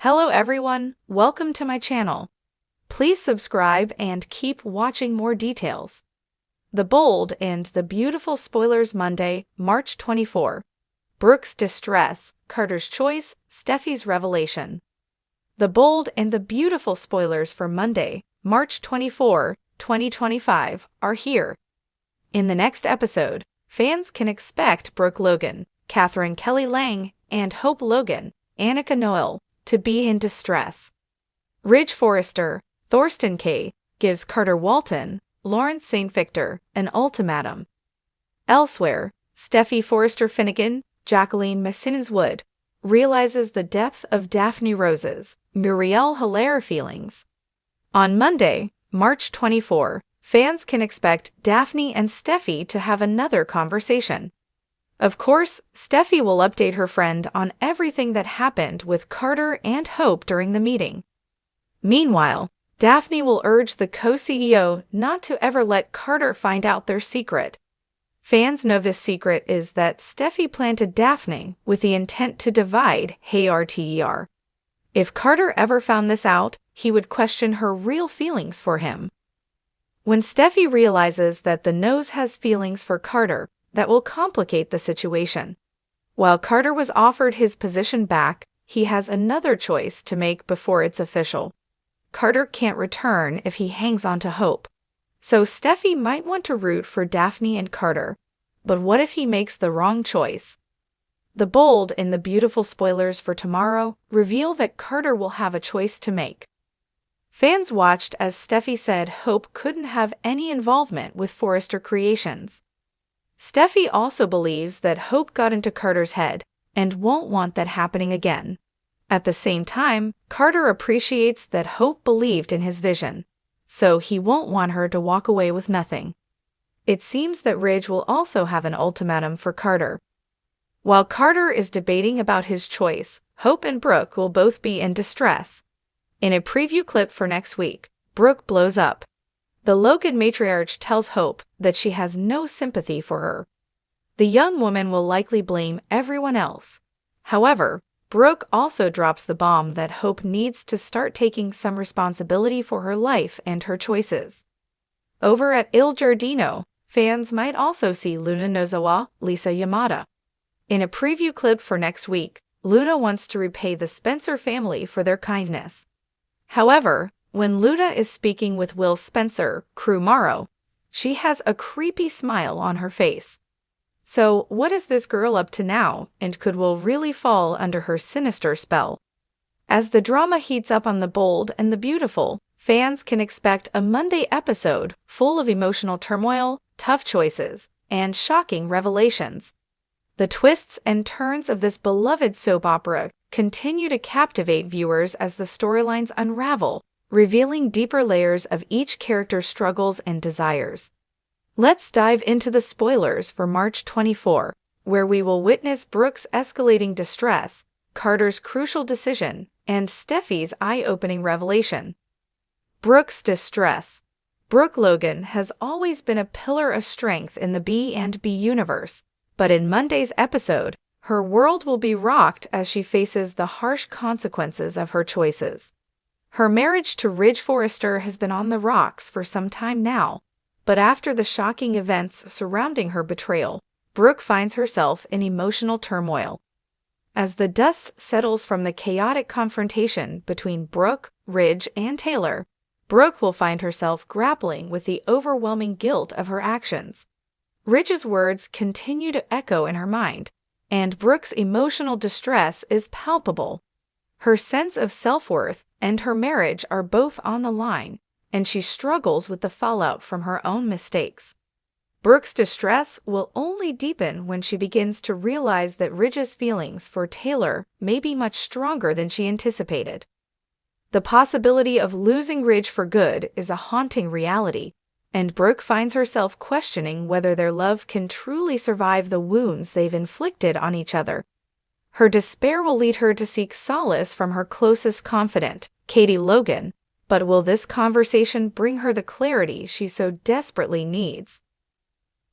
Hello everyone, welcome to my channel. Please subscribe and keep watching more details. The Bold and the Beautiful spoilers Monday, March 24. Brooke's distress, Carter's choice, Steffi's revelation. The Bold and the Beautiful spoilers for Monday, March 24, 2025 are here. In the next episode, fans can expect Brooke Logan, Katherine Kelly Lang, and Hope Logan, Annika Noel, to be in distress. Ridge Forrester, Thorsten Kaye, gives Carter Walton, Lawrence St. Victor, an ultimatum. Elsewhere, Steffi Forrester Finnegan, Jacqueline Messinswood, realizes the depth of Daphne Rose's, Muriel Hilaire feelings. On Monday, March 24, fans can expect Daphne and Steffi to have another conversation. Of course, Steffi will update her friend on everything that happened with Carter and Hope during the meeting. Meanwhile, Daphne will urge the co-CEO not to ever let Carter find out their secret. Fans know this secret is that Steffi planted Daphne with the intent to divide Hater. If Carter ever found this out, he would question her real feelings for him. When Steffi realizes that the nose has feelings for Carter, that will complicate the situation. While Carter was offered his position back, he has another choice to make before it's official. Carter can't return if he hangs on to Hope. So Steffi might want to root for Daphne and Carter. But what if he makes the wrong choice? The Bold and the Beautiful spoilers for tomorrow reveal that Carter will have a choice to make. Fans watched as Steffi said Hope couldn't have any involvement with Forrester Creations. Steffi also believes that Hope got into Carter's head and won't want that happening again. At the same time, Carter appreciates that Hope believed in his vision, so he won't want her to walk away with nothing. It seems that Ridge will also have an ultimatum for Carter. While Carter is debating about his choice, Hope and Brooke will both be in distress. In a preview clip for next week, Brooke blows up. The Logan matriarch tells Hope that she has no sympathy for her. The young woman will likely blame everyone else. However, Brooke also drops the bomb that Hope needs to start taking some responsibility for her life and her choices. Over at Il Giardino, fans might also see Luna Nozawa, Lisa Yamada. In a preview clip for next week, Luna wants to repay the Spencer family for their kindness. However, when Luna is speaking with Will Spencer, Crew Morrow, she has a creepy smile on her face. So, what is this girl up to now, and could Will really fall under her sinister spell? As the drama heats up on The Bold and the Beautiful, fans can expect a Monday episode full of emotional turmoil, tough choices, and shocking revelations. The twists and turns of this beloved soap opera continue to captivate viewers as the storylines unravel, revealing deeper layers of each character's struggles and desires. Let's dive into the spoilers for March 24, where we will witness Brooke's escalating distress, Carter's crucial decision, and Steffi's eye-opening revelation. Brooke's distress. Brooke Logan has always been a pillar of strength in the B&B universe, but in Monday's episode, her world will be rocked as she faces the harsh consequences of her choices. Her marriage to Ridge Forrester has been on the rocks for some time now, but after the shocking events surrounding her betrayal, Brooke finds herself in emotional turmoil. As the dust settles from the chaotic confrontation between Brooke, Ridge, and Taylor, Brooke will find herself grappling with the overwhelming guilt of her actions. Ridge's words continue to echo in her mind, and Brooke's emotional distress is palpable. Her sense of self-worth and her marriage are both on the line, and she struggles with the fallout from her own mistakes. Brooke's distress will only deepen when she begins to realize that Ridge's feelings for Taylor may be much stronger than she anticipated. The possibility of losing Ridge for good is a haunting reality, and Brooke finds herself questioning whether their love can truly survive the wounds they've inflicted on each other. Her despair will lead her to seek solace from her closest confidant, Katie Logan, but will this conversation bring her the clarity she so desperately needs?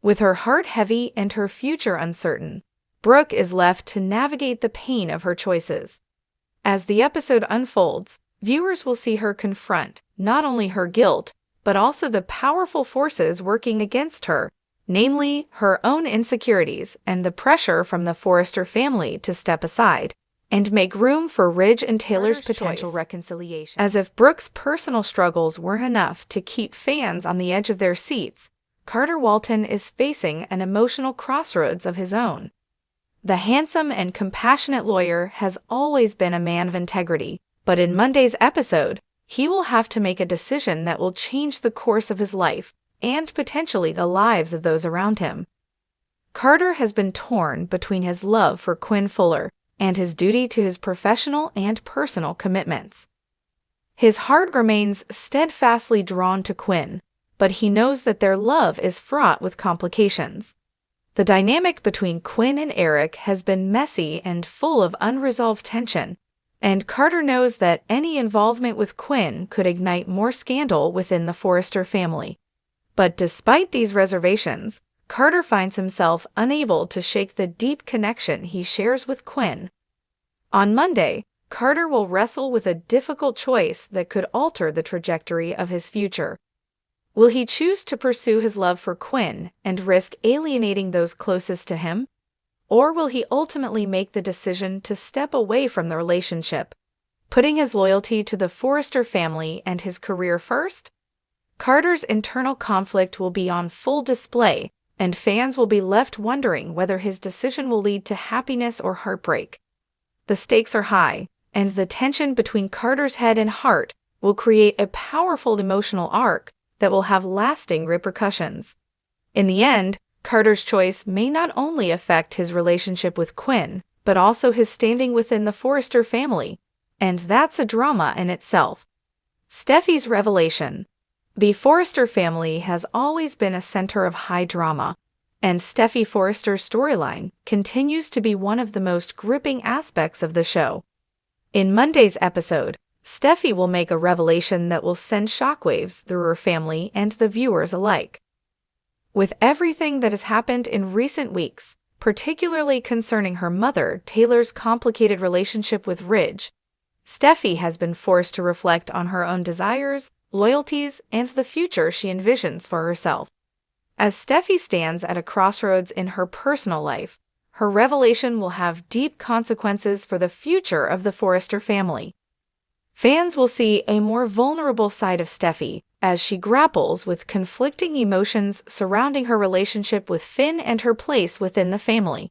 With her heart heavy and her future uncertain, Brooke is left to navigate the pain of her choices. As the episode unfolds, viewers will see her confront not only her guilt, but also the powerful forces working against her, namely her own insecurities and the pressure from the Forrester family to step aside and make room for Ridge and Taylor's potential reconciliation. As if Brooke's personal struggles weren't enough to keep fans on the edge of their seats, Carter Walton is facing an emotional crossroads of his own. The handsome and compassionate lawyer has always been a man of integrity, but in Monday's episode, he will have to make a decision that will change the course of his life and potentially the lives of those around him. Carter has been torn between his love for Quinn Fuller and his duty to his professional and personal commitments. His heart remains steadfastly drawn to Quinn, but he knows that their love is fraught with complications. The dynamic between Quinn and Eric has been messy and full of unresolved tension, and Carter knows that any involvement with Quinn could ignite more scandal within the Forrester family. But despite these reservations, Carter finds himself unable to shake the deep connection he shares with Quinn. On Monday, Carter will wrestle with a difficult choice that could alter the trajectory of his future. Will he choose to pursue his love for Quinn and risk alienating those closest to him? Or will he ultimately make the decision to step away from the relationship, putting his loyalty to the Forrester family and his career first? Carter's internal conflict will be on full display, and fans will be left wondering whether his decision will lead to happiness or heartbreak. The stakes are high, and the tension between Carter's head and heart will create a powerful emotional arc that will have lasting repercussions. In the end, Carter's choice may not only affect his relationship with Quinn, but also his standing within the Forrester family, and that's a drama in itself. Steffi's revelation. The Forrester family has always been a center of high drama, and Steffi Forrester's storyline continues to be one of the most gripping aspects of the show. In Monday's episode, Steffi will make a revelation that will send shockwaves through her family and the viewers alike. With everything that has happened in recent weeks, particularly concerning her mother, Taylor's complicated relationship with Ridge, Steffi has been forced to reflect on her own desires, loyalties, and the future she envisions for herself. As Steffi stands at a crossroads in her personal life, her revelation will have deep consequences for the future of the Forrester family. Fans will see a more vulnerable side of Steffi as she grapples with conflicting emotions surrounding her relationship with Finn and her place within the family.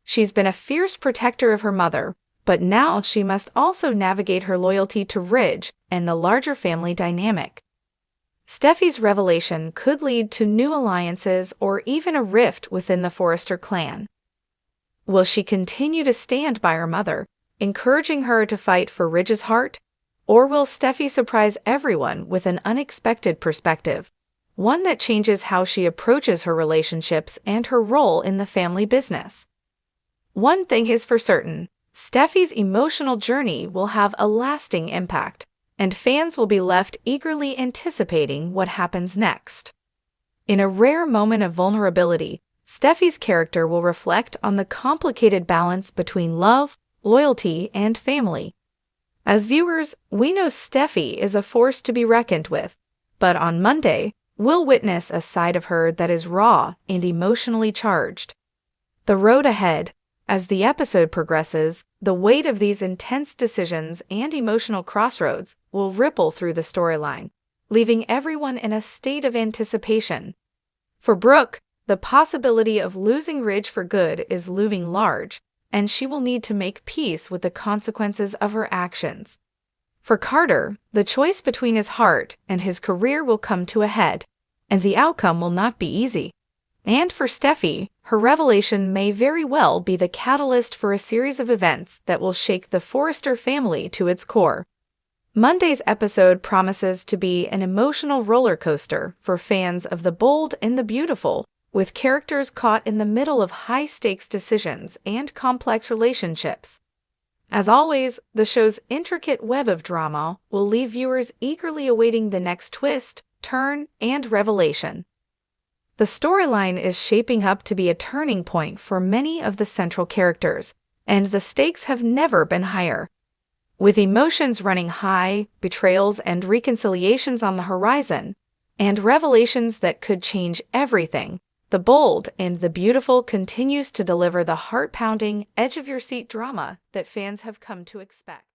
She's been a fierce protector of her mother, but now she must also navigate her loyalty to Ridge and the larger family dynamic. Steffi's revelation could lead to new alliances or even a rift within the Forrester clan. Will she continue to stand by her mother, encouraging her to fight for Ridge's heart? Or will Steffi surprise everyone with an unexpected perspective, one that changes how she approaches her relationships and her role in the family business? One thing is for certain, Steffi's emotional journey will have a lasting impact, and fans will be left eagerly anticipating what happens next. In a rare moment of vulnerability, Steffi's character will reflect on the complicated balance between love, loyalty, and family. As viewers, we know Steffi is a force to be reckoned with, but on Monday, we'll witness a side of her that is raw and emotionally charged. The road ahead. As the episode progresses, the weight of these intense decisions and emotional crossroads will ripple through the storyline, leaving everyone in a state of anticipation. For Brooke, the possibility of losing Ridge for good is looming large, and she will need to make peace with the consequences of her actions. For Carter, the choice between his heart and his career will come to a head, and the outcome will not be easy. And for Steffi, her revelation may very well be the catalyst for a series of events that will shake the Forrester family to its core. Monday's episode promises to be an emotional roller coaster for fans of the bold and the beautiful, with characters caught in the middle of high-stakes decisions and complex relationships. As always, the show's intricate web of drama will leave viewers eagerly awaiting the next twist, turn, and revelation. The storyline is shaping up to be a turning point for many of the central characters, and the stakes have never been higher. With emotions running high, betrayals and reconciliations on the horizon, and revelations that could change everything, The Bold and the Beautiful continues to deliver the heart-pounding, edge-of-your-seat drama that fans have come to expect.